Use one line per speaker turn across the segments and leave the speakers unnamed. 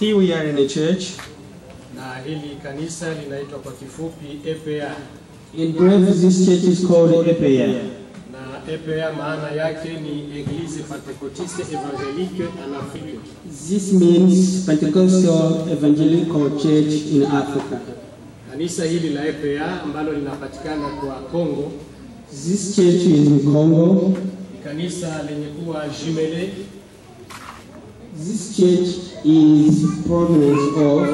Here we are in a church.
Na hili kanisa linaitwa kwa kifupi EPA.
In brief, this church is called EPA.
Na EPA maana yake ni Église Pentecôtiste Évangélique en Afrique.
This means Pentecostal Evangelical Church in Africa.
Kanisa hili la EPA ambalo linapatikana kwa Kongo.
This church is in Congo.
Kanisa lenye kuwa jumele.
This church is province of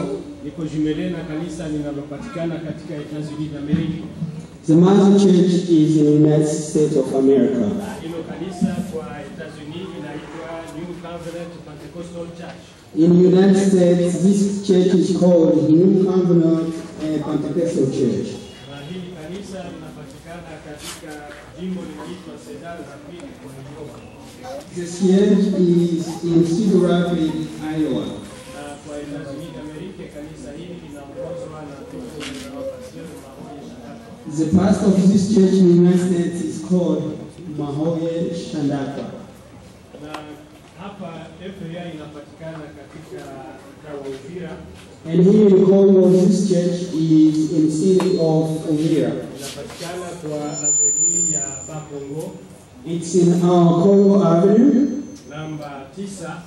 liko jumele na kanisa linalopatikana katika États-Unis d'Amérique.
The mother church is in the United States of America.
Hilo kanisa kwa États-Unis inaitwa New Covenant Pentecostal Church.
In the United States, this church is called New Covenant Pentecostal Church.
Na hili kanisa linapatikana katika jimbo linaloitwa Cedar Rapids kwa Iowa.
This church is in Cedar Rapids, Iowa.
Na kwa États-Unis d'Amérique kanisa hili linaongozwa na Pastor Mahoye Shandakwa.
The pastor of this church in the United States is called Mahoye Shandakwa.
Na hapa EPA inapatikana katika mkoa wa Uvira.
And here in Congo, this church is in the city of Uvira.
Inapatikana kwa avenue ya Bakongo.
It's in Congo Avenue.
Namba 9.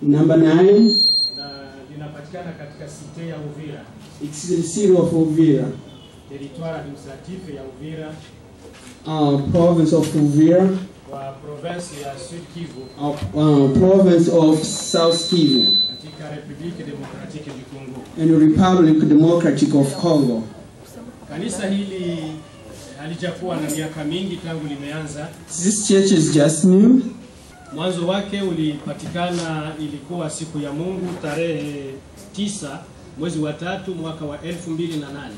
Number 9.
Na linapatikana katika cité ya Uvira.
It's in the city of Uvira.
Territoire administratif ya Uvira.
Province of Uvira.
Kwa province ya Sud Kivu.
Province of South Kivu.
Katika République démocratique du Congo.
And the Republic Democratic of Congo.
Kanisa hili halijakuwa na miaka mingi tangu limeanza.
This church is just new.
Mwanzo wake ulipatikana ilikuwa siku ya Mungu tarehe 9 mwezi wa 3 mwaka wa 2008.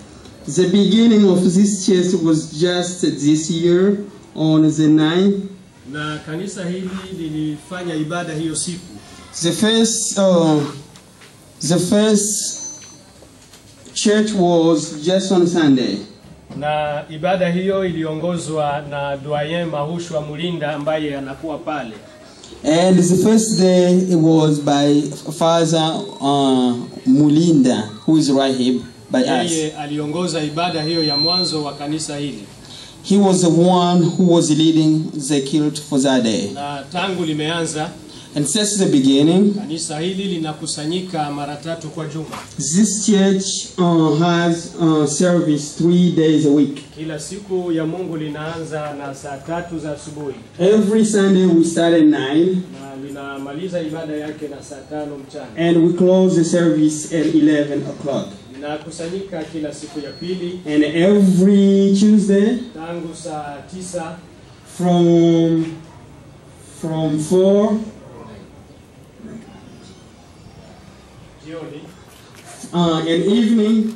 The beginning of this church was just this year on the 9th.
Na kanisa hili lilifanya ibada hiyo siku.
The first church was just on Sunday.
Na ibada hiyo iliongozwa na Doyen Mahushwa Mulinda ambaye anakuwa pale.
And the first day it was by Father Mulinda, who is rahib by us.
Yeye aliongoza ibada hiyo ya mwanzo wa kanisa hili.
He was the one who was leading the cult for that day.
Na tangu limeanza,
and since the beginning,
kanisa hili linakusanyika mara 3 kwa juma.
This church has service 3 days a week.
Kila siku ya Mungu linaanza na saa 3 za asubuhi.
Every Sunday we start at 9.
Na linamaliza ibada yake na saa 5 mchana.
And we close the service at 11 o'clock.
Linakusanyika kila siku ya pili.
And every Tuesday,
tangu saa 9
from 4
jioni.
And evening.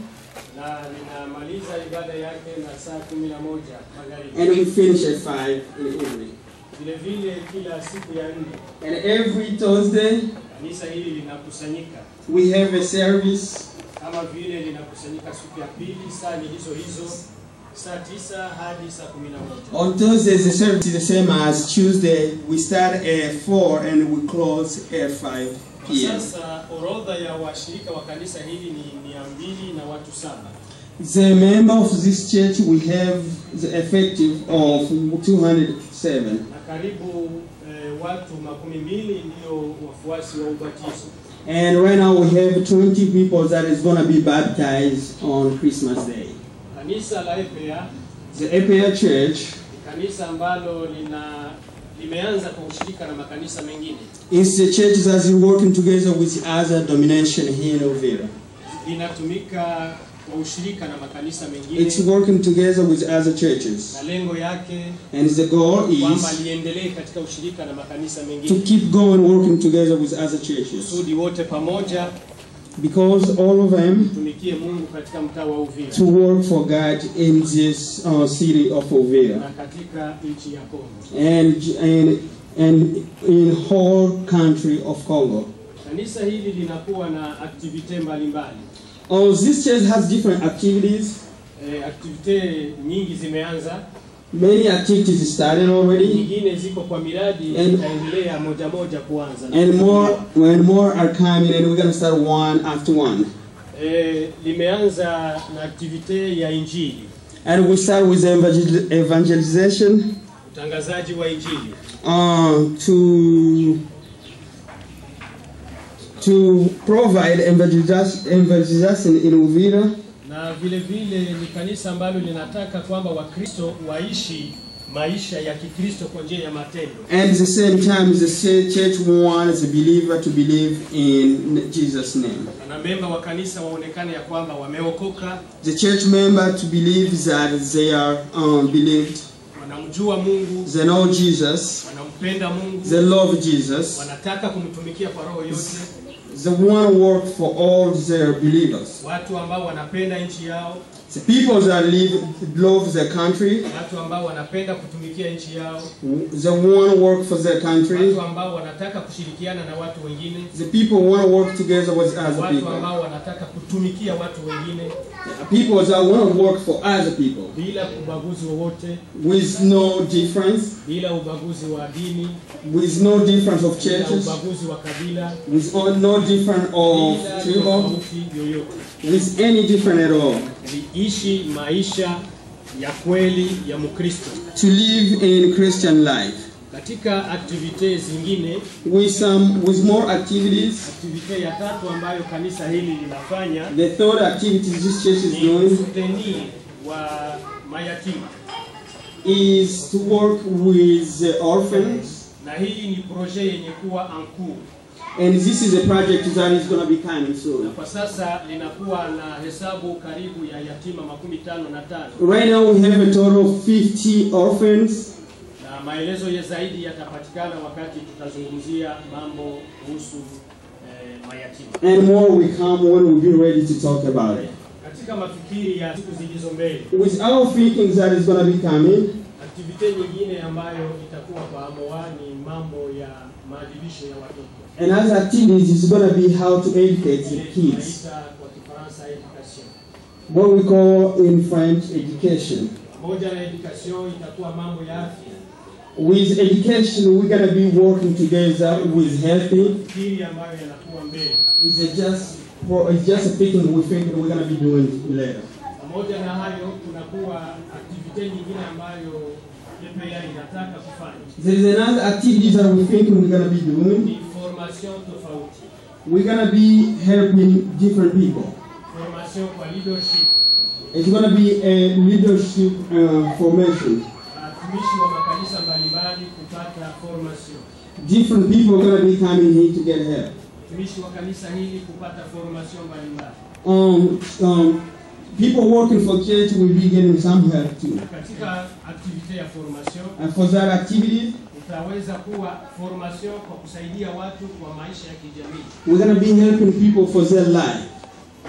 Na linamaliza ibada yake na saa 11 magharibi.
And we finish at 5 in the evening.
Vile vile kila siku ya 4.
And every Thursday,
kanisa hili linakusanyika.
We have a service.
Kama vile linakusanyika siku ya pili, saa ni hizo saa 9 hadi saa 11.
On Thursdays the service is the same as Tuesday. We start at 4 and we close at 5 p.m.
Sasa orodha ya washirika wa kanisa hili ni 200 na watu 7.
The member of this church we have the effective of 207.
Na karibu watu 12 ndio wafuasi wa ubatizo.
And right now we have 20 people that is going to be baptized on Christmas Day.
Kanisa la EPA,
the EPA Church,
kanisa ambalo limeanza kwa ushirika na makanisa mengine.
It's the church that is working together with other denomination here in Uvira.
Inatumika kwa ushirika na makanisa mengine.
It's working together with other churches.
Na lengo yake,
and the goal is
kwamba liendelee katika ushirika na makanisa mengine.
To keep going working together with other churches.
Kusudi wote pamoja,
because all of them
tumikie Mungu katika mtaa wa Uvira.
To work for God in this city of Uvira.
Na katika nchi ya Kongo.
And in whole country of Congo.
Kanisa hili linakuwa na activite mbalimbali.
This church has different activities.
Activite nyingi zimeanza.
Many activities started already,
nyingine ziko kwa miradi itaendelea moja moja kuanza,
and more are coming, and we're going to start one after one.
Limeanza na activite ya injili,
and we start with evangelization,
utangazaji wa injili,
to provide evangelization in Uvira.
Na vile vile ni kanisa ambalo linataka kwamba Wakristo waishi maisha ya Kikristo kwa njia ya matendo.
And at the same time, the church wants a believer to believe in Jesus' name.
Na member wa kanisa waonekane ya kwamba wameokoka.
The church member to believe that they are believed.
Wanamjua Mungu.
They know Jesus.
Wanampenda Mungu.
They love Jesus.
Wanataka kumtumikia kwa roho yote.
They want to work for all their believers.
Watu ambao wanapenda nchi yao.
The people that love their country.
Watu ambao wanapenda kutumikia nchi yao.
They want to work for their country.
Watu ambao wanataka kushirikiana na watu wengine.
The people want to work together with other people.
Watu ambao wanataka kutumikia watu wengine.
People that want to work for other people.
Bila ubaguzi wowote.
With no difference.
Bila ubaguzi wa dini.
With no difference of churches.
Bila ubaguzi wa kabila.
With no difference of tribal. With any different at all.
Ishi maisha ya kweli ya Mkristo.
To live in Christian life.
Katika activities zingine,
with more activities.
Activity ya tatu ambayo kanisa hili linafanya.
The third activity this church is doing.
Wa mayatima.
Is to work with orphans.
Na hii ni projet yenye kuwa en cours.
And this is a project that is going to be coming soon.
Na kwa sasa linakuwa na hesabu karibu ya yatima 55.
Right now we have a total of 50 orphans.
Na maelezo ya zaidi yatapatikana wakati tutazungumzia mambo kuhusu mayatima.
And more will come when we'll be ready to talk about it.
Katika mafikiri ya siku zilizo mbele.
With our thinking that is going to be coming.
Activity nyingine ambayo itakuwa kwa AMOA ni mambo ya maadibisho ya watoto.
And as activities is going to be how to educate the kids. What we call in French education.
Moja na education itakuwa mambo ya afya.
With education we're going to be working together with healthy.
Fikiri ambayo yanakuwa mbele.
It's just a thinking we think we're going to be doing later.
Pamoja na hayo kunakuwa activity nyingine ambayo EPA inataka kufanya.
There is another activity that we think we're going to be doing.
Formation tofauti.
We're going to be helping different people.
Formation kwa leadership.
It's going to be a leadership formation.
Watumishi wa makanisa mbalimbali kupata formation.
Different people are going to be coming here to get help.
Watumishi wa kanisa hili kupata formation mbalimbali.
People working for church will be getting some help too.
Katika activity ya formation.
And for that activity,
itaweza kuwa formation kwa kusaidia watu kwa maisha ya kijamii.
We're going to be helping people for their life.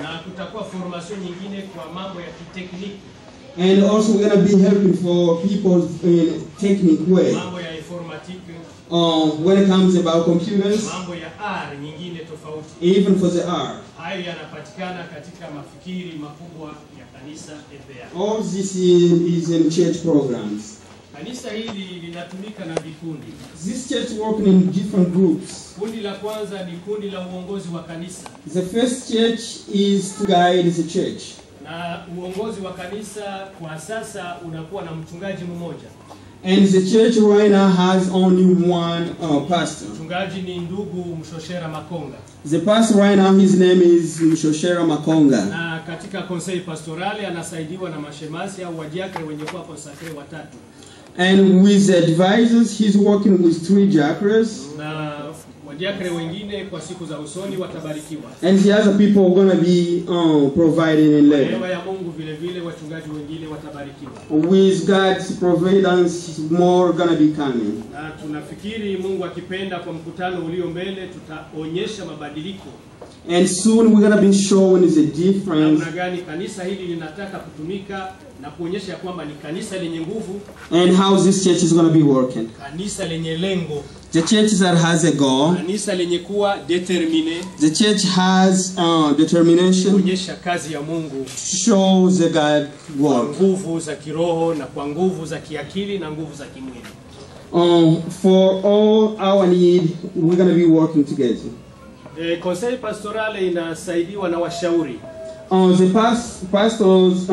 Na kutakuwa formation nyingine kwa mambo ya kitekniki.
And also we're going to be helping for people in technical way.
Mambo ya informatique.
When it comes about computers.
Mambo ya R nyingine tofauti.
Even for the R.
Hayo yanapatikana katika mafikiri makubwa ya kanisa EPA.
All this is in church programs.
Kanisa hili linatumika na vikundi.
This church working in different groups.
Kundi la kwanza ni kundi la uongozi wa kanisa.
The first church is to guide the church.
Na uongozi wa kanisa kwa sasa unakuwa na mchungaji mmoja.
And the church right now has only one pastor.
Mchungaji ni ndugu Mshoshera Makonga.
The pastor right now, his name is Mshoshera Makonga.
Na katika conseil pastorale anasaidiwa na mashemasi au wadiakre wenye kuwa consacre watatu.
And with the advisors, he's working with 3 diacres.
Na wadiakre wengine kwa siku za usoni watabarikiwa.
And the other people are going to be providing in later.
Neema ya Mungu vile vile wachungaji wengine watabarikiwa.
With God's providence, more going to be coming.
Na tunafikiri Mungu akipenda kwa mkutano ulio mbele tutaonyesha mabadiliko.
And soon we're going to be showing the difference.
Namna gani kanisa hili linataka kutumika na kuonyesha kwamba ni kanisa lenye nguvu.
And how this church is going to be working.
Kanisa lenye lengo.
The church that has a goal.
Kanisa lenye kuwa determine.
The church has determination.
Kuonyesha kazi ya Mungu.
Shows the God work.
Kwa nguvu za kiroho na kwa nguvu za kiakili na nguvu za kimwili.
For all our need, we're going to be working together.
Conseil pastoral inasaidiwa na washauri.
The pastors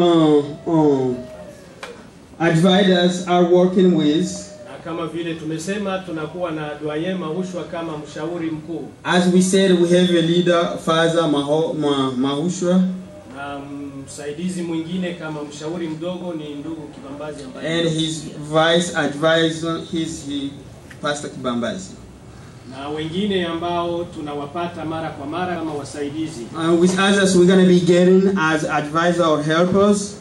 advisors are working with.
Kama vile tumesema tunakuwa na doyen Mahushwa kama mshauri mkuu.
As we said, we have a leader, Father Mahushwa.
Na msaidizi mwingine kama mshauri mdogo ni ndugu Kibambazi ambaye.
And his vice advisor is Pastor Kibambazi.
Na wengine ambao tunawapata mara kwa mara kama wasaidizi.
With others we're going to be getting as advisor or helpers.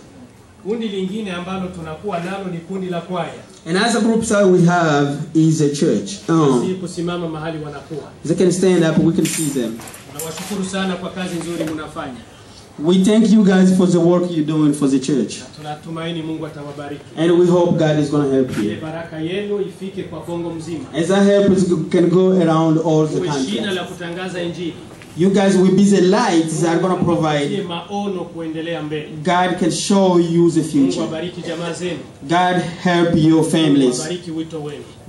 Kundi lingine ambalo tunakuwa nalo ni kundi la kwaya.
And as a group that we have is a church.
Si kusimama mahali wanakuwa.
They can stand up, we can see them.
Tunawashukuru sana kwa kazi nzuri mnafanya.
We thank you guys for the work you're doing for the church.
Tunatumaini Mungu atawabariki.
And we hope God is going to help you.
Baraka yenu ifike kwa Kongo mzima.
As that help can go around all the country.
Shina la kutangaza injili.
You guys will be the lights that are going to provide. God can show you the future. God help your families.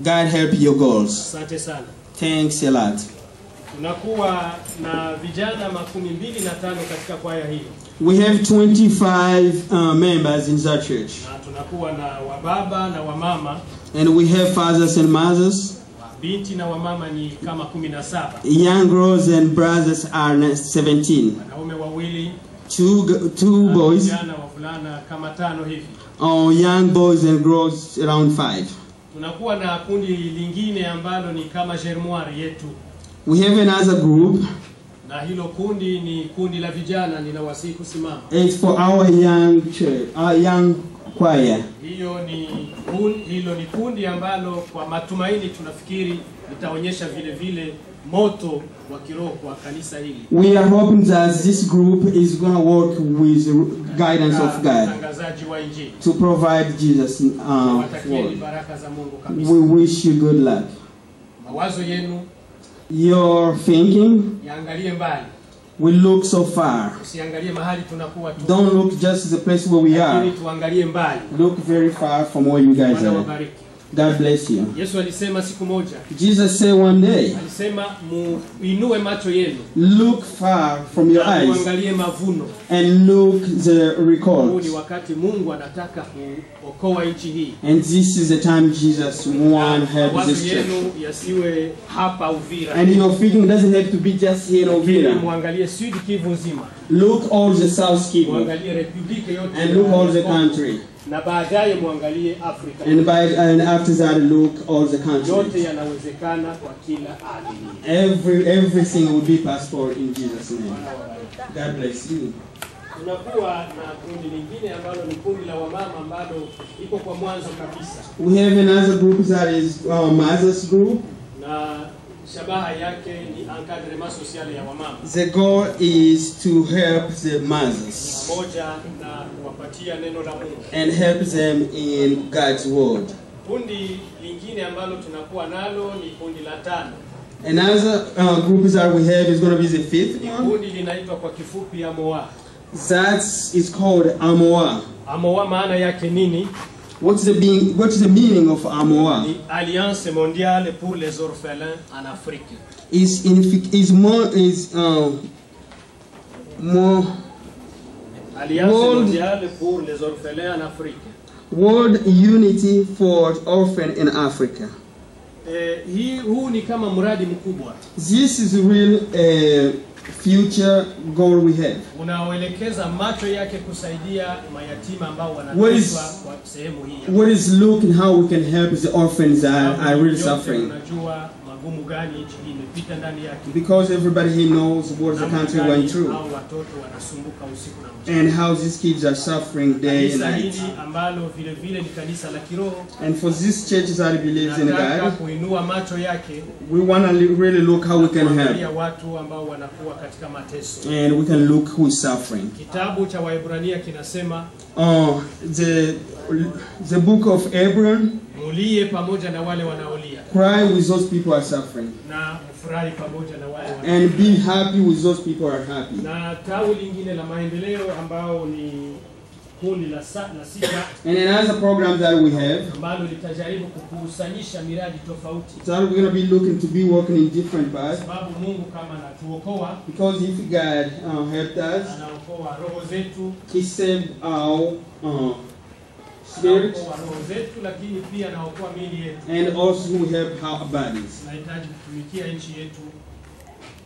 God help your goals. Thanks a lot. We have 25 members in that church. And we have fathers and mothers.
Binti na wamama ni kama 17.
Young girls and brothers are 17.
Wanaume wawili.
Two boys.
Vijana wavulana kama 5 hivi.
Young boys and girls around 5.
Tunakuwa na kundi lingine ambalo ni kama germoire yetu.
We have another group.
Na hilo kundi ni kundi la vijana, ninawasihi kusimama.
It's for our young church, our young choir.
Hilo ni kundi ambalo kwa matumaini tunafikiri litaonyesha vile vile moto wa kiroho kwa kanisa hili.
We are hoping that this group is going to work with the guidance of God to provide Jesus word. We wish you good luck.
Mawazo yenu,
your thinking,
yaangalie mbali.
We look so far. Don't look just the place where we are. Look very far from where you guys are. God bless you. Jesus said one day, look far from your eyes and look the record. And this is the time Jesus wants to help this church. And your thinking doesn't have to be just here in Uvira. Look all the South Kivu and look all the country. And after that, look all the country. Everything will be passport in Jesus' name. God bless you. We have another group that is Mother's group. The goal is to help the mothers and help them in God's word. Another group that we have is going to be the 5th one. That is called Amoa.
Amoa maana yake nini?
What's the meaning of Amoa?
Alliance mondiale pour les orphelins en Afrique.
Is more
Alliance mondiale pour les orphelins en Afrique.
World unity for orphans in Africa.
Huu ni kama mradi mkubwa.
This is a real future goal we have.
Unaoelekeza macho yake kusaidia mayatima ambao wanateswa kwa sehemu hii.
What is looking how we can help the orphans that are really suffering.
Unajua magumu gani nchi hii imepita ndani yake.
Because everybody here knows what the country went through.
Hao watoto wanasumbuka usiku na mchana.
And how these kids are suffering day and night.
Ambalo vile vile ni kanisa la kiroho.
And for this church that believes in God,
kuinua macho yake.
We want to really look how we can help.
Watu ambao wanakuwa katika mateso.
And we can look who is suffering.
Kitabu cha Waebrania kinasema
the book of Abraham
Mulie pamoja na wale wanaolia.
Cry with those people who are suffering.
Na mfurahi pamoja na wale wanaolia.
And be happy with those people who are happy.
Na tawi lingine la maendeleo ambao ni kundi la sita.
And another program that we have.
Ambalo litajaribu kukusanyisha miradi tofauti.
So we're going to be looking to be working in different paths.
Sababu Mungu kama anatuokoa.
Because if God helped us,
anaokoa roho zetu.
He saved our spirit.
Lakini pia anaokoa miili yetu.
And also we help our bodies.
Tunahitaji kutumikia nchi yetu.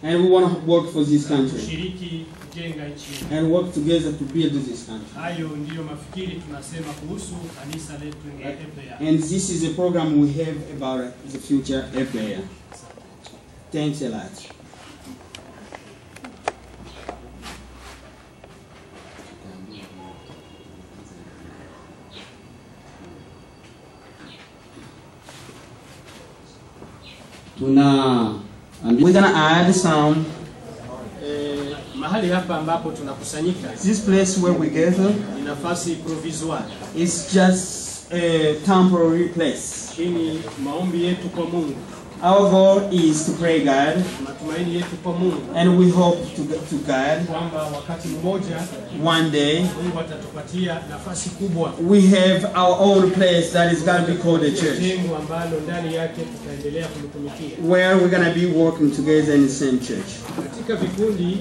And we want to work for this country.
Kushiriki kujenga nchi yetu.
And work together to build this country.
Hayo ndiyo mafikiri tunasema kuhusu kanisa letu la EPA.
And this is a program we have about the future EPA. Thanks a lot. We're gonna add some.
Mahali hapa ambapo tunakusanyika.
This place where we gather.
Ni nafasi provisoire.
It's just a temporary place.
Ini maombi yetu kwa Mungu.
Our goal is to pray God.
Matumaini yetu kwa Mungu.
And we hope to God.
Kwamba wakati mmoja.
One day.
Mungu atatupatia nafasi kubwa.
We have our own place that is going to be called a church.
Jengo ambalo ndani yake tutaendelea kumtumikia.
Where we're going to be working together in the same church.
Katika vikundi.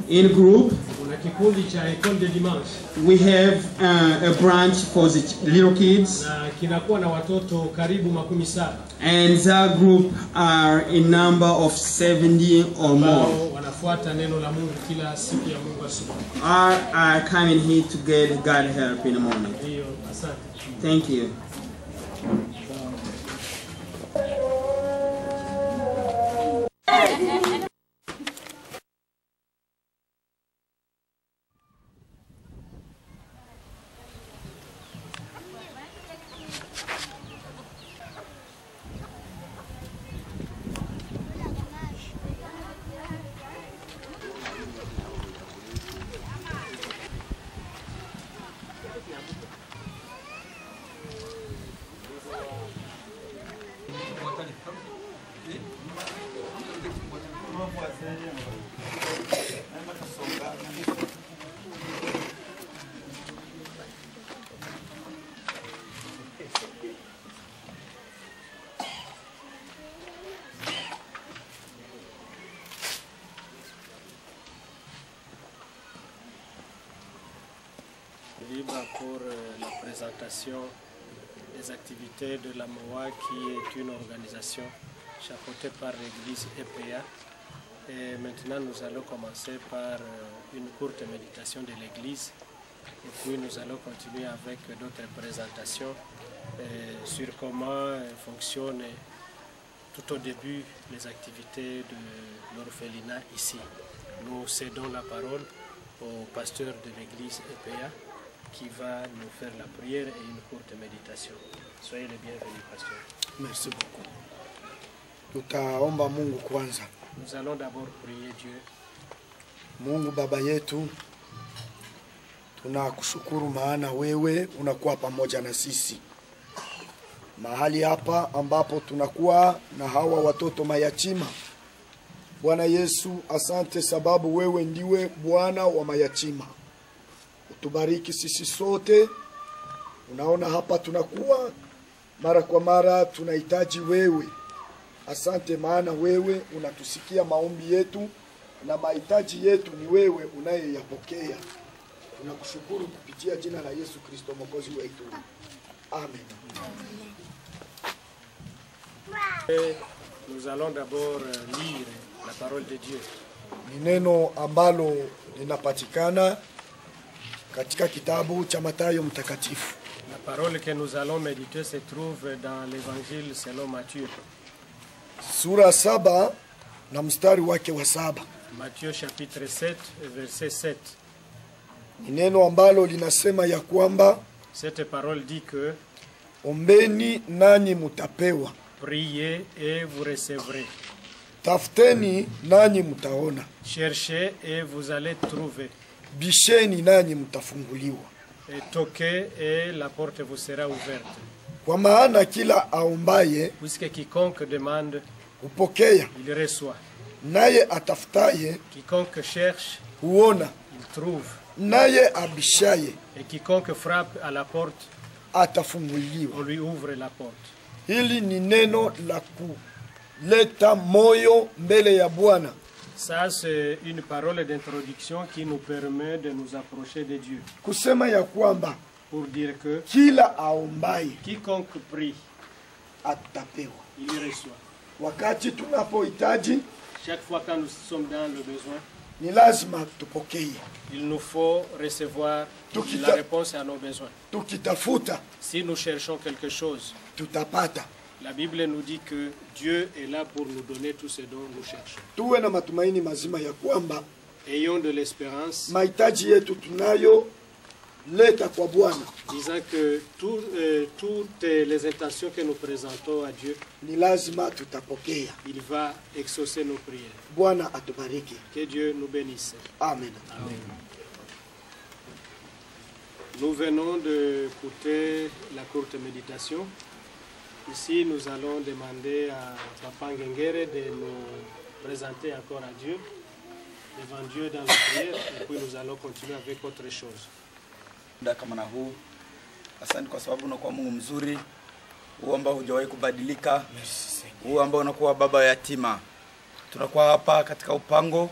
In group.
Kuna kikundi cha École de Dimanche.
We have a branch for the little kids.
Na kinakuwa na watoto karibu 17.
And that group are a number of 70 or more.
Wanafuata neno la Mungu kila siku ya Mungu asubuhi.
Are coming here to get God help in the morning.
Ndio, asante.
Thank you.
Libre pour la présentation des activités de la MOA qui est une organisation chapeautée par l'église EPA. Et maintenant nous allons commencer par une courte méditation de l'église et puis nous allons continuer avec d'autres présentations sur comment fonctionnent tout au début les activités de l'orphelinat ici. Nous cédons la parole au pasteur de l'église EPA qui va nous faire la prière et une courte méditation. Soyez les bienvenus, pasteur.
Merci beaucoup. Tutaomba Mungu kwanza.
Nous allons d'abord prier Dieu.
Mungu Baba yetu, tunakushukuru maana wewe unakuwa pamoja na sisi. Mahali hapa ambapo tunakuwa na hawa watoto mayatima. Bwana Yesu, asante sababu wewe ndiwe Bwana wa mayatima. Utubariki sisi sote. Unaona hapa tunakuwa mara kwa mara tunahitaji wewe. Asante maana wewe unatusikia maombi yetu na mahitaji yetu ni wewe unayeyapokea. Tunakushukuru kupitia jina la Yesu Kristo Mwokozi wetu. Amen.
Nous allons d'abord lire la parole de Dieu.
Ni neno ambalo linapatikana katika kitabu cha Mathayo mtakatifu.
La parole que nous allons méditer se trouve dans l'évangile selon Matthieu.
Sura 7 na mstari wake wa 7.
Matthieu chapitre 7 verset 7.
Ni neno ambalo linasema ya kwamba
cette parole dit que
ombeni nanyi mutapewa.
Priez et vous recevrez.
Tafuteni nanyi mutaona.
Cherchez et vous allez trouver.
Bisheni nanyi mutafunguliwa.
Et toquez et la porte vous sera ouverte.
Kwa maana kila aombaye,
puisque quiconque demande,
hupokea,
il reçoit.
Naye atafutaye,
Quiconque cherche,
huona.
il trouve.
Naye abishaye,
Et quiconque frappe à la porte,
atafunguliwa.
on lui ouvre la porte.
Hili ni neno la kuleta moyo mbele ya Bwana.
Ça, c'est une parole d'introduction qui nous permet de nous approcher de Dieu.
Kusema ya kwamba,
Pour dire que
kila aombaye,
quiconque prie,
atapewa.
il reçoit.
Wakati tunapohitaji,
Chaque fois quand nous sommes dans le besoin,
ni lazima tupokee.
il nous faut recevoir la réponse à nos besoins.
Tukitafuta,
Si nous cherchons quelque chose,
tutapata.
la Bible nous dit que Dieu est là pour nous donner tout ce dont nous cherchons.
Tuwe na matumaini mazima ya kwamba
Ayons de l'espérance,
mahitaji yetu tunayo leta kwa Bwana.
disant que toutes les intentions que nous présentons à Dieu,
Ni lazima tutapokea.
il va exaucer nos prières.
Bwana atubariki.
Que Dieu nous bénisse.
Amen.
Amen. Nous venons d'écouter la courte méditation. Ici, nous allons demander à Papa Ngengere de nous présenter encore à Dieu, devant Dieu dans la prière, et puis nous allons continuer avec autre chose.
Kama na huu, asante kwa sababu unakuwa Mungu mzuri, huu ambao hujawahi kubadilika, huu ambao unakuwa baba yatima. Tunakuwa hapa katika upango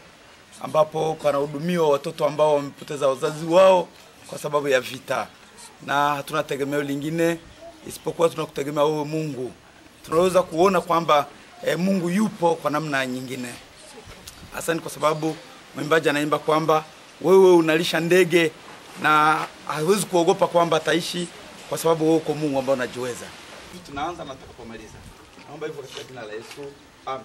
ambapo panahudumiwa watoto ambao wamepoteza wazazi wao kwa sababu ya vita, na hatuna tegemeo lingine isipokuwa tunakutegemea wewe Mungu. Tunaweza kuona kwamba Mungu yupo kwa namna nyingine. Asante kwa sababu mwimbaji anaimba kwamba wewe unalisha ndege na hawezi kuogopa kwamba ataishi kwa sababu wewe uko Mungu ambaye unajiweza. Tunaanza na tutakapomaliza. Naomba hivyo katika jina la Yesu. Amen.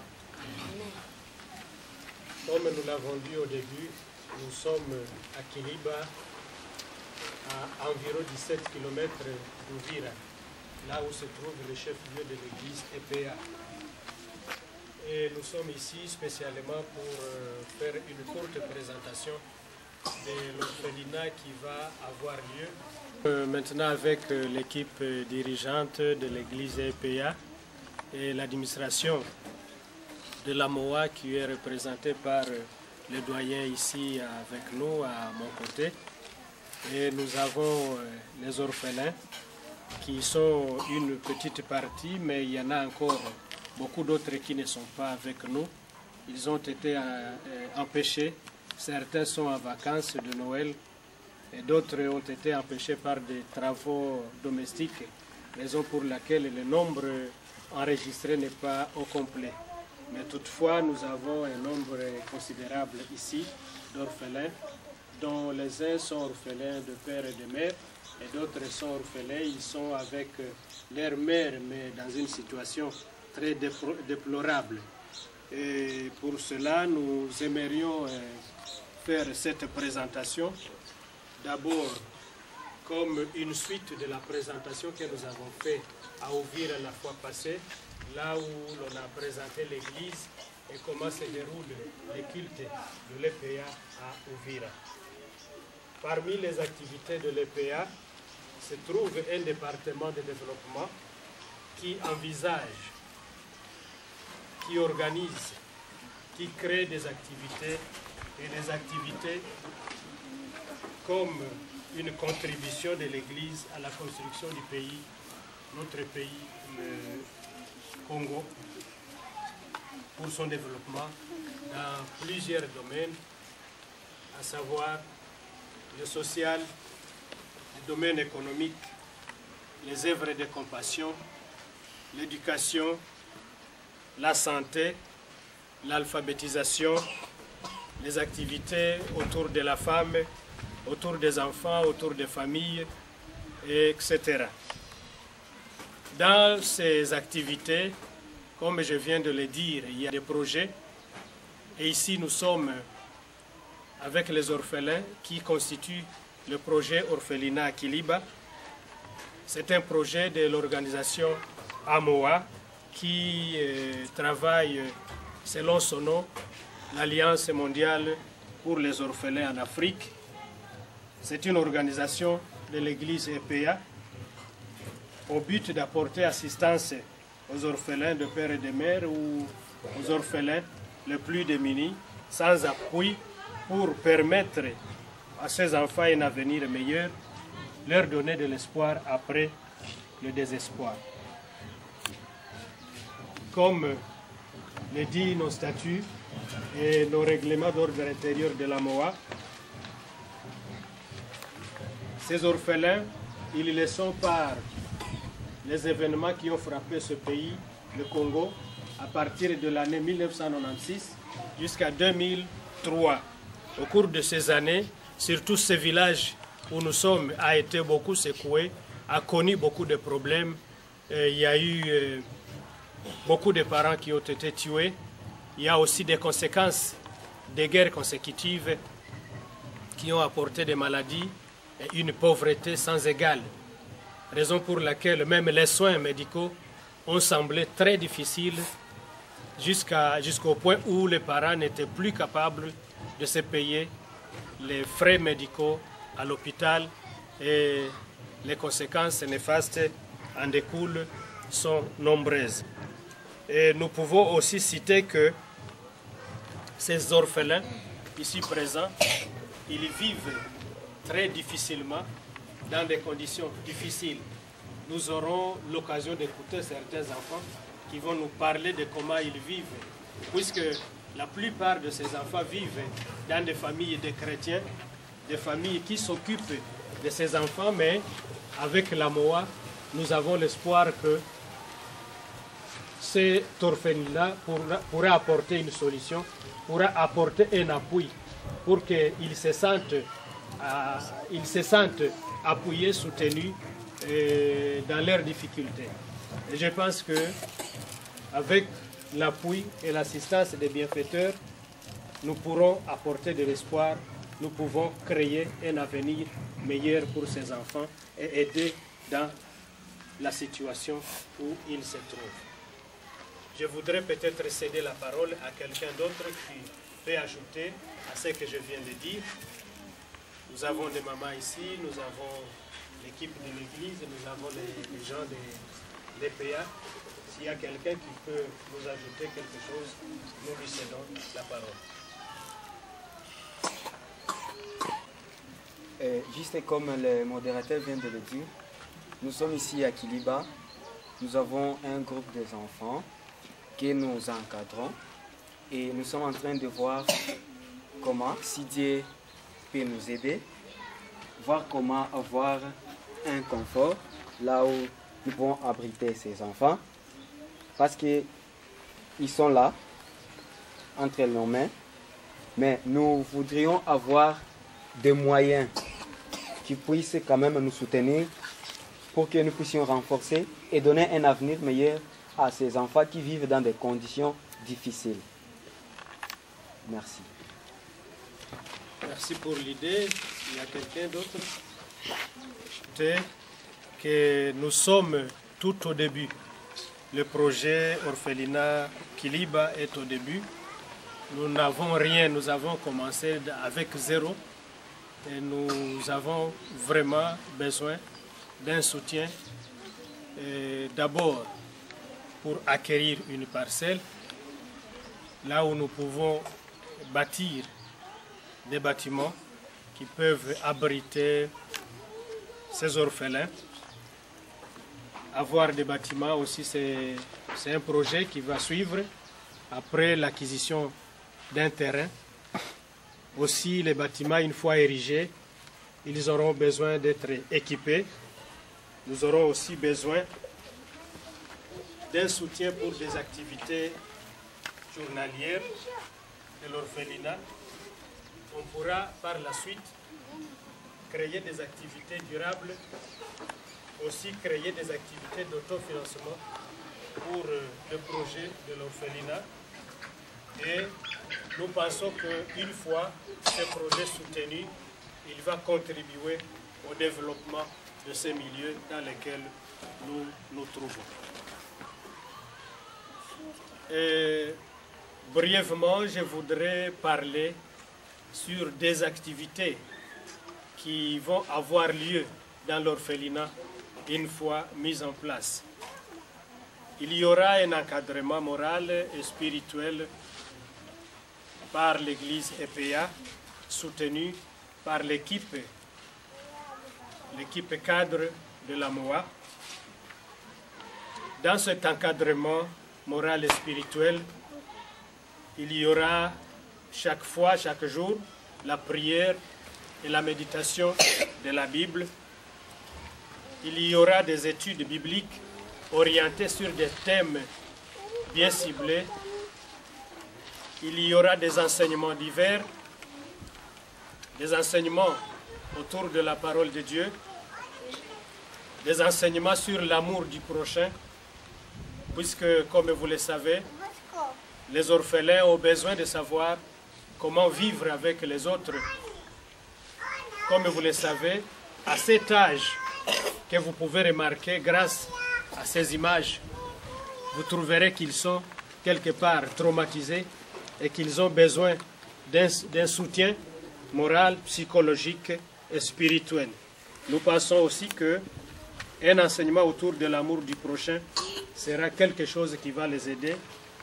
Comme nous l'avons dit au début, nous sommes à Kiliba, à environ 17 km d'Uvira, là où se trouve le chef-lieu de l'église EPA. Et nous sommes ici spécialement pour faire une courte présentation de l'orphelinat qui va avoir lieu. Maintenant avec l'équipe dirigeante de l'église EPA et l'administration de la MOA qui est représentée par le doyen ici avec nous à mon côté. Et nous avons les orphelins qui sont une petite partie, mais il y en a encore beaucoup d'autres qui ne sont pas avec nous. Ils ont été empêchés. Certains sont en vacances de Noël et d'autres ont été empêchés par des travaux domestiques, raison pour laquelle le nombre enregistré n'est pas au complet. Mais toutefois, nous avons un nombre considérable ici d'orphelins, dont les uns sont orphelins de père et de mère, et d'autres sont orphelins, ils sont avec leur mère, mais dans une situation très déplorable. Et pour cela, nous aimerions faire cette présentation, d'abord comme une suite de la présentation que nous avons faite à Uvira la fois passée, là où l'on a présenté l'église et comment se déroule le culte de l'EPA à Uvira. Parmi les activités de l'EPA se trouve un département de développement qui envisage, qui organise, qui crée des activités et des activités comme une contribution de l'Église à la construction du pays, notre pays, le Congo, pour son développement dans plusieurs domaines, à savoir le social, le domaine économique, les œuvres de compassion, l'éducation, la santé, l'alphabétisation, les activités autour de la femme, autour des enfants, autour des familles, etc. Dans ces activités, comme je viens de le dire, il y a des projets. Et ici, nous sommes avec les orphelins qui constituent le projet Orphelinat à Kiliba. C'est un projet de l'organisation AMOA qui travaille selon son nom, l'Alliance mondiale pour les orphelins en Afrique. C'est une organisation de l'église EPA au but d'apporter assistance aux orphelins de père et de mère ou aux orphelins les plus démunis, sans appui, pour permettre à ces enfants un avenir meilleur, leur donner de l'espoir après le désespoir. Comme le dit nos statuts et nos règlements d'ordre intérieur de la MOA, ces orphelins, ils les sont par les événements qui ont frappé ce pays, le Congo, à partir de l'année 1996 jusqu'à 2003. Au cours de ces années, surtout ce village où nous sommes a été beaucoup secoué, a connu beaucoup de problèmes. Il y a eu beaucoup de parents qui ont été tués. Il y a aussi des conséquences des guerres consécutives qui ont apporté des maladies et une pauvreté sans égale. Raison pour laquelle même les soins médicaux ont semblé très difficiles jusqu'au point où les parents n'étaient plus capables de se payer les frais médicaux à l'hôpital et les conséquences néfastes en découlent sont nombreuses. Et nous pouvons aussi citer que ces orphelins ici présents, ils vivent très difficilement, dans des conditions difficiles. Nous aurons l'occasion d'écouter certains enfants qui vont nous parler de comment ils vivent, puisque la plupart de ces enfants vivent dans des familles de chrétiens, des familles qui s'occupent de ces enfants, mais avec la MOA, nous avons l'espoir que cet orphelinat pourra apporter une solution, pourra apporter un appui pour qu'ils se sentent appuyés, soutenus dans leurs difficultés. Et je pense qu'avec l'appui et l'assistance des bienfaiteurs, nous pourrons apporter de l'espoir, nous pouvons créer un avenir meilleur pour ces enfants et aider dans la situation où ils se trouvent. Je voudrais peut-être céder la parole à quelqu'un d'autre qui peut ajouter à ce que je viens de dire. Nous avons des mamans ici, nous avons l'équipe de l'église, nous avons les gens de l'EPA. S'il y a quelqu'un qui peut nous ajouter quelque chose, nous lui cédons la parole.
Juste comme le modérateur vient de le dire, nous sommes ici à Kiliba. Nous avons un groupe d'enfants que nous encadrons et nous sommes en train de voir comment, si Dieu peut nous aider, voir comment avoir un confort là où nous pouvons abriter ces enfants, parce qu'ils sont là, entre nos mains, mais nous voudrions avoir des moyens qui puissent quand même nous soutenir pour que nous puissions renforcer et donner un avenir meilleur à ces enfants qui vivent dans des conditions difficiles. Merci.
Merci pour l'idée. Il y a quelqu'un d'autre? Que nous sommes tout au début. Le projet Orphelinat Kiliba est au début. Nous n'avons rien, nous avons commencé avec zéro. Et nous avons vraiment besoin d'un soutien. D'abord pour acquérir une parcelle, là où nous pouvons bâtir des bâtiments qui peuvent abriter ces orphelins. Avoir des bâtiments aussi, c'est un projet qui va suivre après l'acquisition d'un terrain. Aussi, les bâtiments, une fois érigés, ils auront besoin d'être équipés. Nous aurons aussi besoin d'un soutien pour des activités journalières de l'orphelinat. On pourra par la suite créer des activités durables, aussi créer des activités d'autofinancement pour le projet de l'orphelinat. Et nous pensons qu'une fois ce projet soutenu, il va contribuer au développement de ces milieux dans lesquels nous nous trouvons. Et brièvement, je voudrais parler sur des activités qui vont avoir lieu dans l'orphelinat une fois mise en place. Il y aura un encadrement moral et spirituel par l'Église EPA, soutenu par l'équipe cadre de la MOA. Dans cet encadrement moral et spirituel, il y aura chaque fois, chaque jour, la prière et la méditation de la Bible. Il y aura des études bibliques orientées sur des thèmes bien ciblés. Il y aura des enseignements divers, des enseignements autour de la parole de Dieu, des enseignements sur l'amour du prochain, puisque, comme vous le savez, les orphelins ont besoin de savoir comment vivre avec les autres. Comme vous le savez, à cet âge que vous pouvez remarquer grâce à ces images, vous trouverez qu'ils sont quelque part traumatisés et qu'ils ont besoin d'un soutien moral, psychologique et spirituel. Nous pensons aussi qu'un enseignement autour de l'amour du prochain sera quelque chose qui va les aider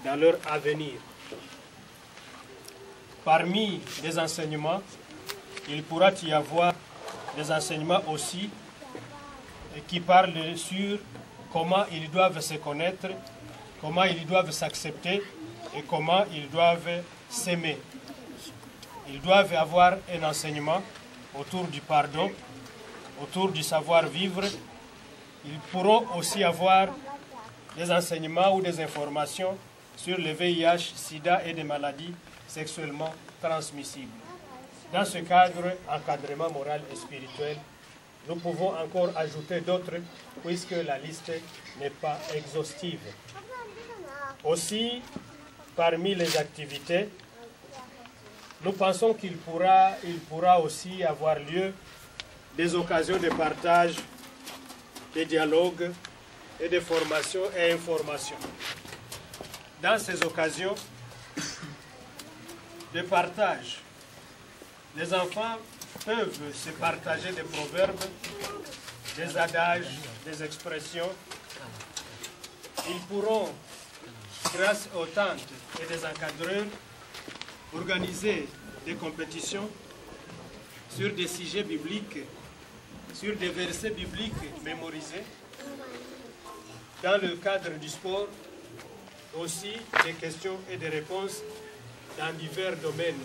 dans leur avenir. Parmi les enseignements, il pourra y avoir des enseignements aussi qui parlent sur comment ils doivent se connaître, comment ils doivent s'accepter et comment ils doivent s'aimer. Ils doivent avoir un enseignement autour du pardon, autour du savoir-vivre. Ils pourront aussi avoir des enseignements ou des informations sur le VIH, SIDA et des maladies sexuellement transmissibles. Dans ce cadre, encadrement moral et spirituel, nous pouvons encore ajouter d'autres puisque la liste n'est pas exhaustive. Aussi, parmi les activités, nous pensons qu'il pourra aussi avoir lieu des occasions de partage, de dialogue et de formation et information. Dans ces occasions de partage, les enfants peuvent se partager des proverbes, des adages, des expressions. Ils pourront, grâce aux tantes et des encadreurs, organiser des compétitions sur des sujets bibliques, sur des versets bibliques mémorisés. Dans le cadre du sport, aussi des questions et des réponses dans divers domaines.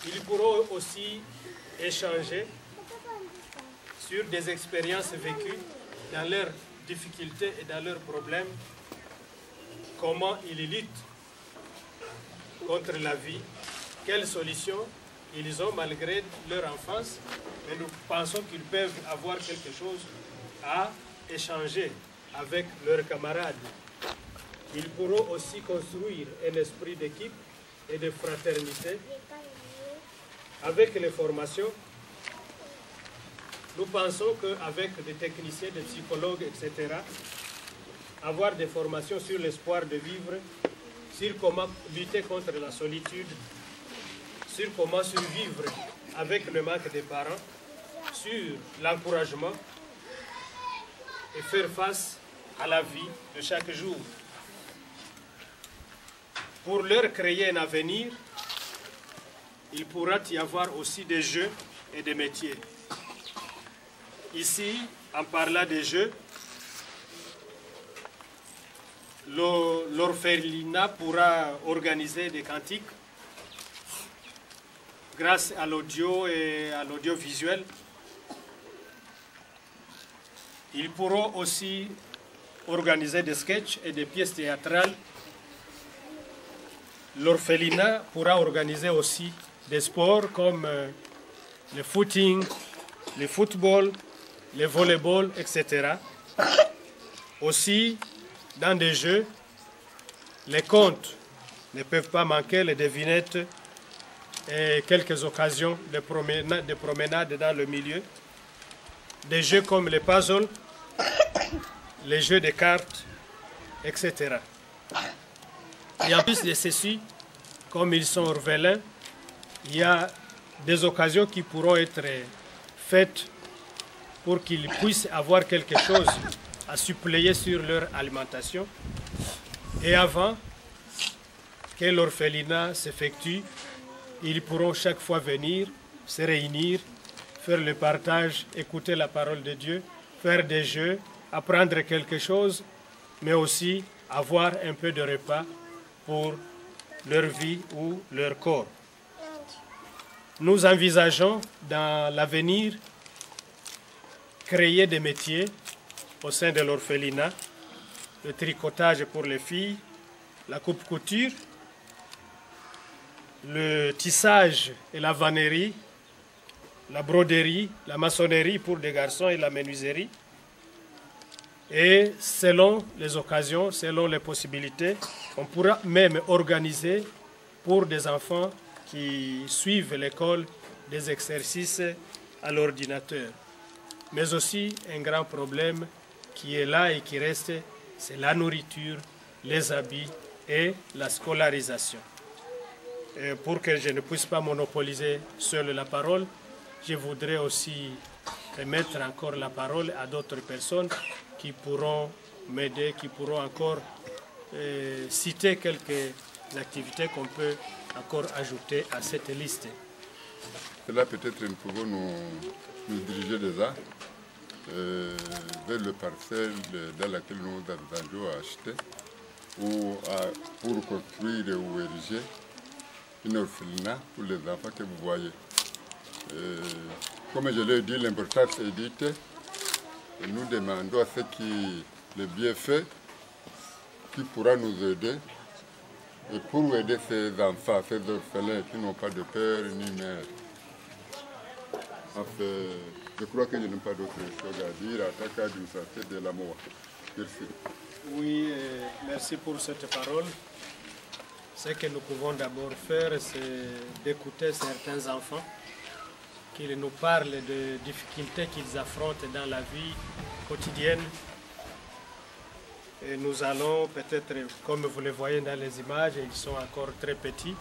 Ils pourront aussi échanger sur des expériences vécues dans leurs difficultés et dans leurs problèmes, comment ils luttent contre la vie, quelles solutions ils ont malgré leur enfance, mais nous pensons qu'ils peuvent avoir quelque chose à échanger avec leurs camarades. Ils pourront aussi construire un esprit d'équipe et de fraternité. Avec les formations, nous pensons qu'avec des techniciens, des psychologues, etc., avoir des formations sur l'espoir de vivre, sur comment lutter contre la solitude, sur comment survivre avec le manque des parents, sur l'encouragement et faire face à la vie de chaque jour. Pour leur créer un avenir, il pourra y avoir aussi des jeux et des métiers. Ici, en parlant des jeux, l'orphelinat pourra organiser des cantiques grâce à l'audio et à l'audiovisuel. Ils pourront aussi organiser des sketchs et des pièces théâtrales. L'orphelinat pourra organiser aussi des sports comme le footing, le football, le volleyball, etc. Aussi, dans des jeux, les contes ne peuvent pas manquer, les devinettes et quelques occasions de promenade dans le milieu. Des jeux comme les puzzles, les jeux de cartes, etc. Et en plus de ceci, comme ils sont orphelins, il y a des occasions qui pourront être faites pour qu'ils puissent avoir quelque chose à suppléer sur leur alimentation. Et avant que l'orphelinat s'effectue, ils pourront chaque fois venir, se réunir, faire le partage, écouter la parole de Dieu, faire des jeux, apprendre quelque chose, mais aussi avoir un peu de repas pour leur vie ou leur corps. Nous envisageons dans l'avenir créer des métiers au sein de l'orphelinat, le tricotage pour les filles, la coupe-couture, le tissage et la vannerie, la broderie, la maçonnerie pour des garçons et la menuiserie. Et selon les occasions, selon les possibilités, on pourra même organiser pour des enfants qui suivent l'école des exercices à l'ordinateur. Mais aussi un grand problème qui est là et qui reste, c'est la nourriture, les habits et la scolarisation. Et pour que je ne puisse pas monopoliser seul la parole, je voudrais aussi remettre encore la parole à d'autres personnes qui pourront m'aider, qui pourront encore citer quelques activités qu'on peut encore ajouter à cette liste.
Là, peut-être nous pouvons nous diriger déjà vers le parcelle dans laquelle nous avions acheté ou pour construire ou ériger une orphelinat pour les enfants que vous voyez. Comme je l'ai dit, l'importance est dite. Nous demandons à ceux qui le bien fait, qui pourra nous aider, et pour aider ces enfants, ces orphelins qui n'ont pas de père ni mère. Enfin, je crois que je n'ai pas d'autre chose à dire en tant qu'administrateur de l'amour. Merci.
Oui, merci pour cette parole. Ce que nous pouvons d'abord faire, c'est d'écouter certains enfants qui nous parlent de difficultés qu'ils affrontent dans la vie quotidienne. Et nous allons peut-être, comme vous le voyez dans les images, ils sont encore très petits.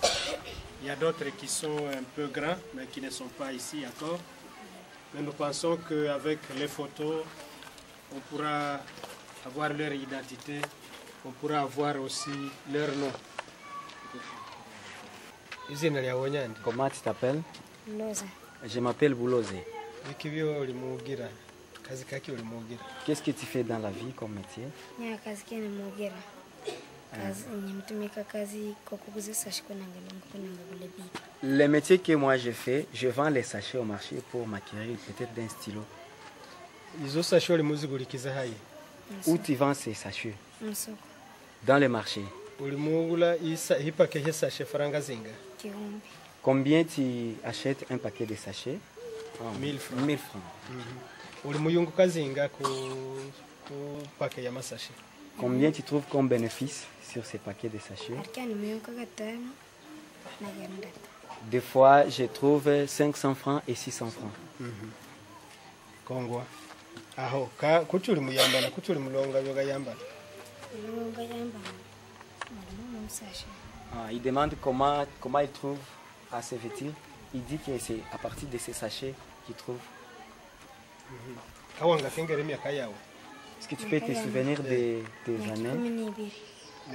Il y a d'autres qui sont un peu grands, mais qui ne sont pas ici encore. Mais nous pensons qu'avec les photos, on pourra avoir leur identité, on pourra avoir aussi leur nom.
Comment tu t'appelles?
Loza.
Je m'appelle Boulose. Qu'est-ce que tu fais dans la vie comme métier? Les métiers que moi je fais, je vends les sachets au marché pour m'acquérir peut-être d'un stylo. Où tu vends ces sachets? Dans le marché. Combien tu achètes un paquet de sachets?
1000 francs.
1000 francs. Combien tu trouves comme bénéfice sur ces paquets de sachets? Des fois, je trouve 500 francs et 600 francs.
Kongwa.
Il demande comment il trouve à se vêtir. Il dit que c'est à partir de ces sachets qu'il trouve. Est-ce que tu peux te souvenir des années?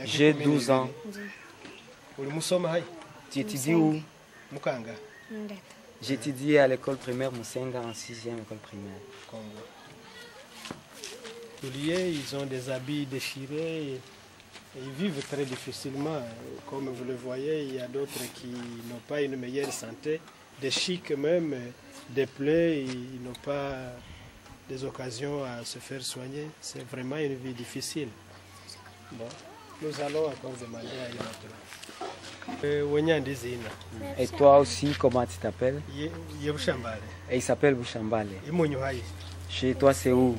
J'ai 12 ans. Tu étudies où? J'étudie à l'école primaire Moussenga en 6e école primaire.
Ils ont des habits déchirés et ils vivent très difficilement. Comme vous le voyez, il y a d'autres qui n'ont pas une meilleure santé, des chics même, des plaies, ils n'ont pas des occasions à se faire soigner. C'est vraiment une vie difficile. Bon, nous allons encore demander à une autre.
Et toi aussi, comment tu t'appelles? Et il s'appelle Bouchambale. Chez toi, c'est où?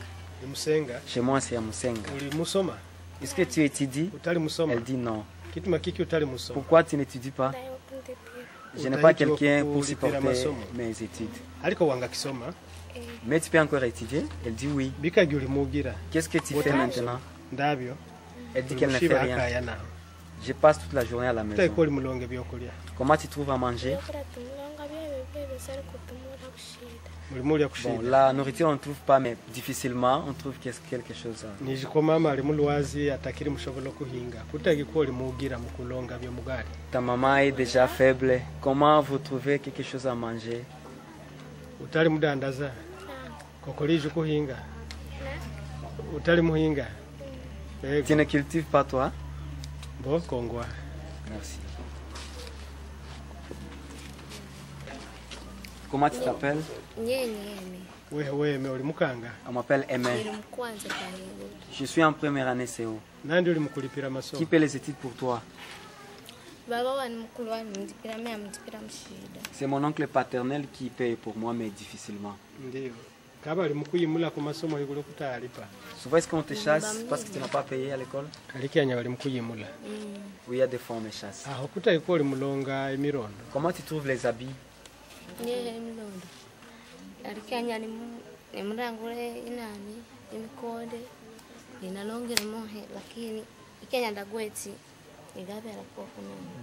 Chez moi, c'est à Moussenga. Est-ce que tu étudies? Elle dit non. Pourquoi tu n'étudies pas? Je n'ai pas quelqu'un pour supporter mes études. Mais tu peux encore étudier? Elle dit oui. Qu'est-ce que tu fais maintenant? Elle dit qu'elle ne fait rien. Je passe toute la journée à la maison. Comment tu trouves à manger? Bon, la nourriture on ne trouve pas, mais difficilement on trouve quelque chose. Ta maman est déjà faible. Comment vous trouvez quelque chose à manger? Tu ne cultives pas toi? Merci. Comment tu t'appelles? On m'appelle Aimé. Je suis en première année CO. Qui paie les études pour toi? C'est mon oncle paternel qui paye pour moi, mais difficilement. Souvent, est-ce qu'on te chasse parce que tu n'as pas payé à l'école? Oui, il y a des fois on me chasse. Comment tu trouves les habits?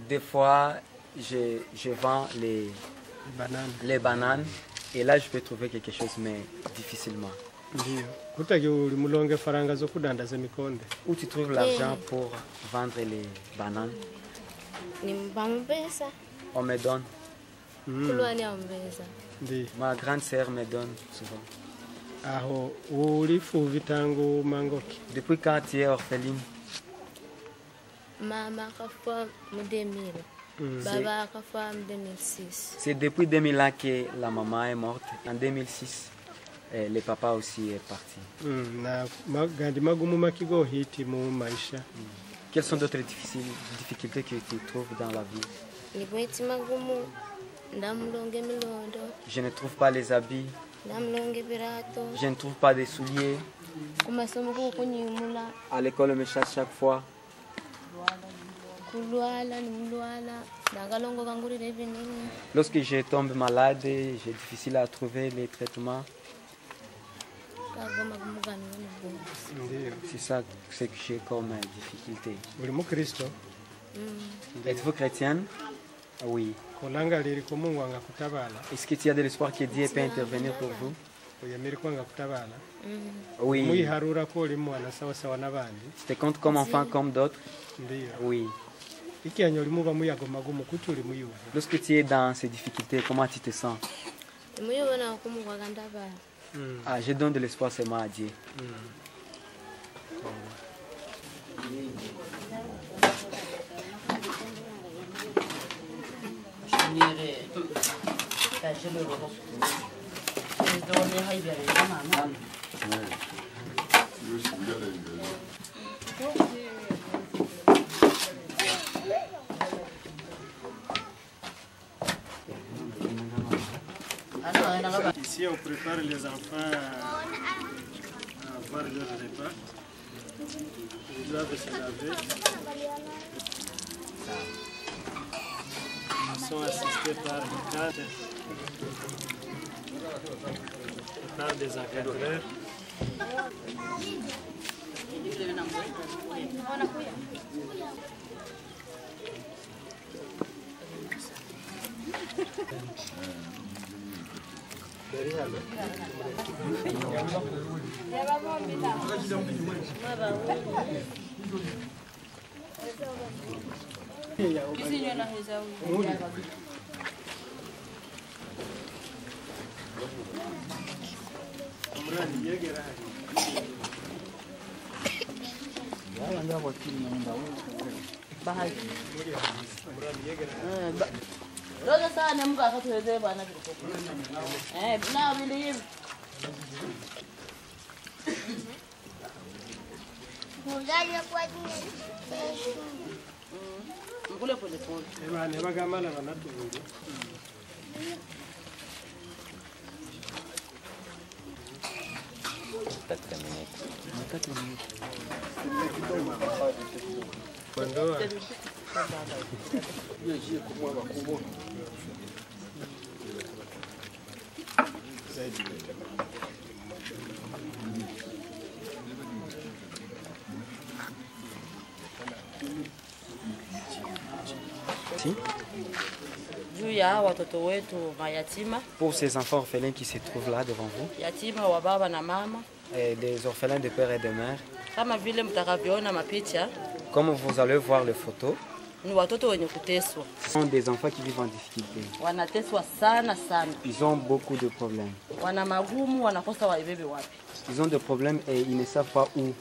Des fois, je vends les bananes et là je peux trouver quelque chose, mais difficilement. Où tu trouves l'argent pour vendre les bananes? On me donne. Ma grande sœur me donne souvent. Depuis quand tu es orpheline? C'est depuis 2001 que la maman est morte. En 2006, le papa aussi est parti. Quelles sont d'autres difficultés que tu trouves dans la vie? Je ne trouve pas les habits. Je ne trouve pas des souliers. À l'école, on me chasse chaque fois. Lorsque je tombe malade, j'ai difficile à trouver les traitements. C'est ça que j'ai comme difficulté. Êtes-vous chrétienne? Oui. Est-ce que tu as de l'espoir que Dieu peut intervenir pour vous? Oui. Tu te comptes comme enfant comme d'autres? Oui. Lorsque tu es dans ces difficultés, comment tu te sens? Ah, je donne de l'espoir seulement à Dieu.
Ici, on prépare les enfants à avoir leur repas. Ils doivent se laver. Ils sont assistés par des cadres, par des encadreurs.
Rosa sana mga katulad ba na ko. Na believe. Mugaya kwa nini? Ngule pole pole.
Bana bagamala banatundi. Quando
Oui. ya watoto wetu mayatima.
Pour ces enfants orphelins qui se trouvent là devant vous.
Yatima wa baba na mama.
Et des orphelins de père et de mère.
Kama vile mtakavyoona mapicha.
Comme vous allez voir les photos.
Ni watoto wenye kuteswa.
Ce sont des enfants qui vivent en difficulté.
Wanateswa sana sana.
Ils ont beaucoup de problèmes.
Wana magumu, wanakosa waibebe wapi.
Ils ont des problèmes et ils ne savent pas où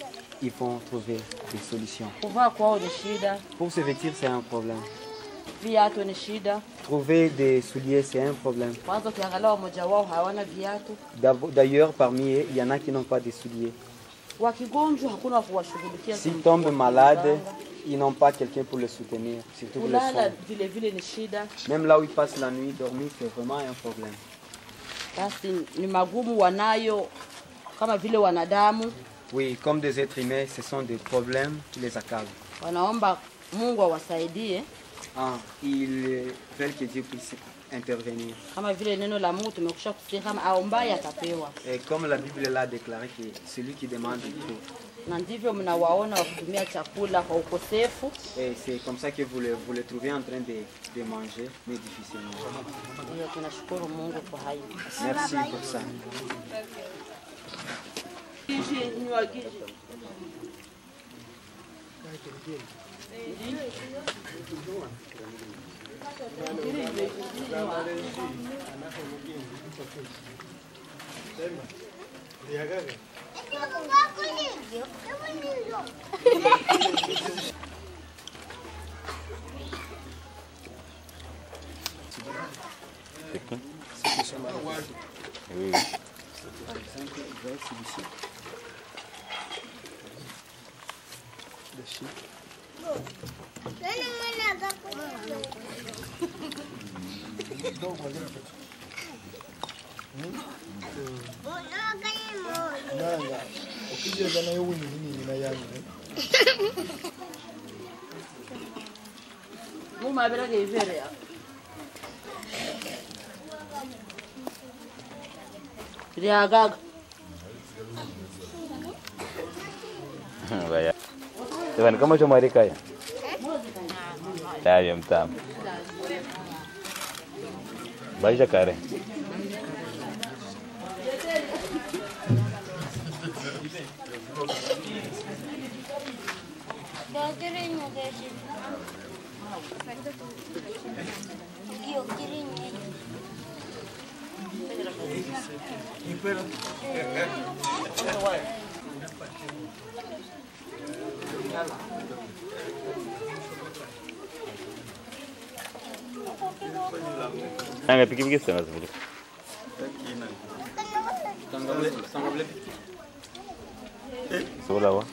ils vont trouver des solutions.
Kuvaa kwao ni shida.
Pour se vêtir, c'est un problème.
Viatu ni shida.
Trouver des souliers, c'est un problème.
Kwanza ukiangalia wamoja wao hawana viatu.
D'ailleurs, parmi eux, il y en a qui n'ont pas de souliers.
Wakigonjwa hakuna kuwashughulikia.
S'ils tombent malades, ils n'ont pas quelqu'un pour les soutenir, surtout pour les soins. Même là où ils passent la nuit, dormir, c'est vraiment un problème. Oui, comme des êtres humains, ce sont des problèmes qui les accablent. Ils veulent que Dieu puisse intervenir. Et comme la Bible l'a déclaré, que celui qui demande trouve. Et c'est comme ça que vous les trouvez en train de manger, mais difficilement. Merci pour ça.
Oui.
Par exemple, celui-ci.
Riagaga.
Vaya. Teman, kamu cuma Rika ya? Ya, mtam. Baik kare. Nggak pikir-pikir sih mas bro. Sebelah apa?